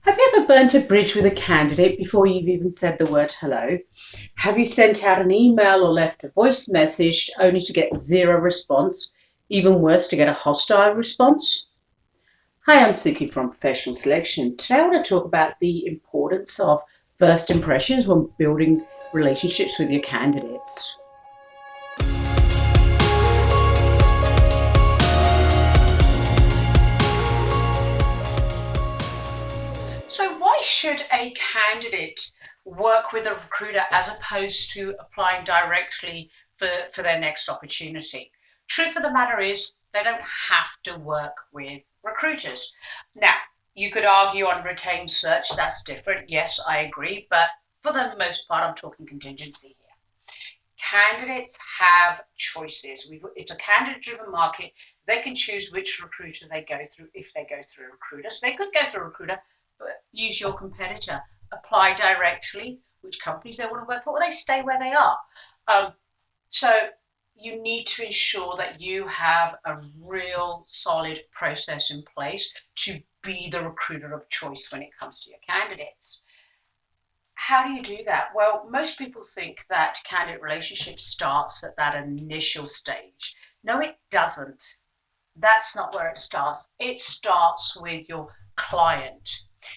Have you ever burnt a bridge with a candidate before you've even said the word hello? Have you sent out an email or left a voice message only to get zero response? Even worse, to get a hostile response? Hi, I'm Suki from Professional Selection. Today I want to talk about the importance of first impressions when building relationships with your candidates. So, why should a candidate work with a recruiter as opposed to applying directly for their next opportunity? Truth of the matter is, they don't have to work with recruiters. Now, you could argue on retained search, that's different. Yes, I agree. But for the most part, I'm talking contingency here. Candidates have choices. It's a candidate-driven market. They can choose which recruiter they go through if they go through a recruiter. So they could go through a recruiter, but use your competitor. Apply directly which companies they want to work for, or they stay where they are. So you need to ensure that you have a real solid process in place to be the recruiter of choice when it comes to your candidates. How do you do that? Well, most people think that candidate relationship starts at that initial stage. No, it doesn't. That's not where it starts. It starts with your client.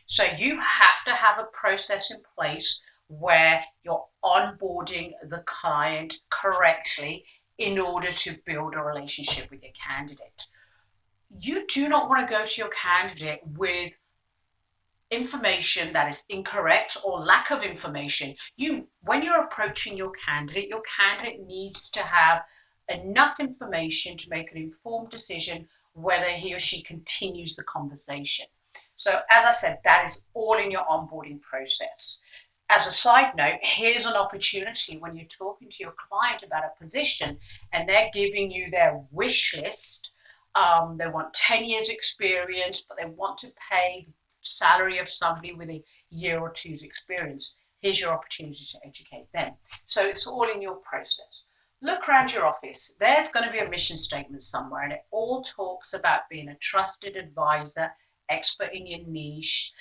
So you have to have a process in place where you're onboarding the client correctly in order to build a relationship with your candidate. You do not want to go to your candidate with information that is incorrect or lack of information. When you're approaching your candidate needs to have enough information to make an informed decision whether he or she continues the conversation. So as I said, that is all in your onboarding process. As a side note, here's an opportunity when you're talking to your client about a position and they're giving you their wish list. They want 10 years experience, but they want to pay salary of somebody with a year or two's experience. Here's your opportunity to educate them. So it's all in your process. Look around your office. There's going to be a mission statement somewhere, and it all talks about being a trusted advisor, expert in your niche,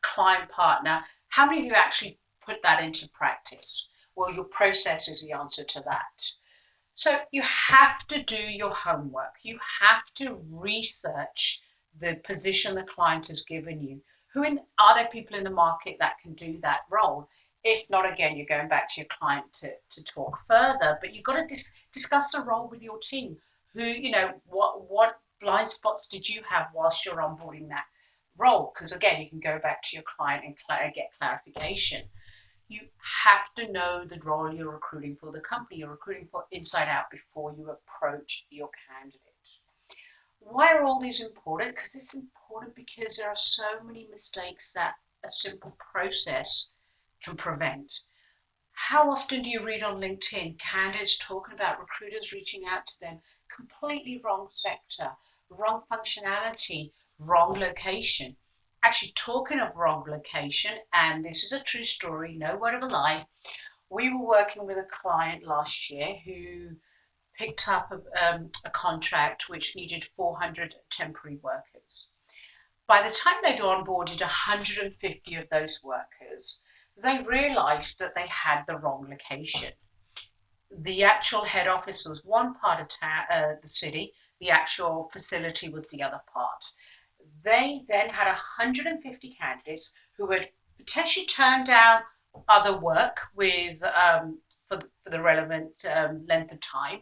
client partner. How many of you actually put that into practice? Well, your process is the answer to that. So you have to do your homework. You have to research the position the client has given you. Are there people in the market that can do that role? If not, again, you're going back to your client to talk further, but you've got to discuss the role with your team. What blind spots did you have whilst you're onboarding that role? Because again, you can go back to your client and get clarification. You have to know the role you're recruiting for, the company you're recruiting for inside out before you approach your candidate. Why are all these important? Because it's important because there are so many mistakes that a simple process can prevent. How often do you read on LinkedIn candidates talking about recruiters reaching out to them? Completely wrong sector, wrong functionality, wrong location. Actually, talking of wrong location, and this is a true story, no word of a lie, we were working with a client last year who picked up a contract which needed 400 temporary workers. By the time they'd onboarded 150 of those workers, they realised that they had the wrong location. The actual head office was one part of the city, the actual facility was the other part. They then had 150 candidates who had potentially turned down other work for the relevant length of time,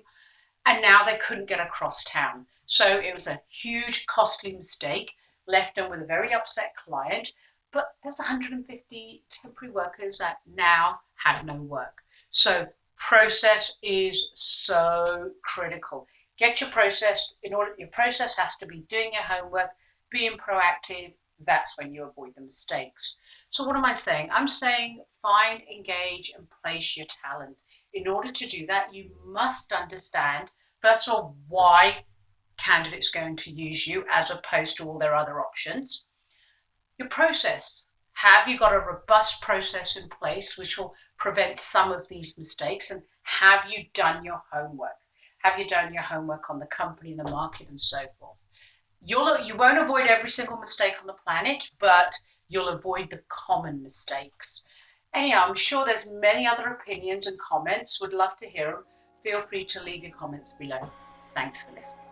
and now they couldn't get across town. So it was a huge, costly mistake, left them with a very upset client. But there's 150 temporary workers that now have no work. So process is so critical. Get your process your process has to be doing your homework, being proactive. That's when you avoid the mistakes. So what am I saying? I'm saying find, engage, and place your talent. In order to do that, you must understand, first of all, why candidates going to use you as opposed to all their other options. Your process. Have you got a robust process in place which will prevent some of these mistakes? And have you done your homework? Have you done your homework on the company, the market, and so forth? You won't avoid every single mistake on the planet, but you'll avoid the common mistakes. Anyhow, I'm sure there's many other opinions and comments. Would love to hear them. Feel free to leave your comments below. Thanks for listening.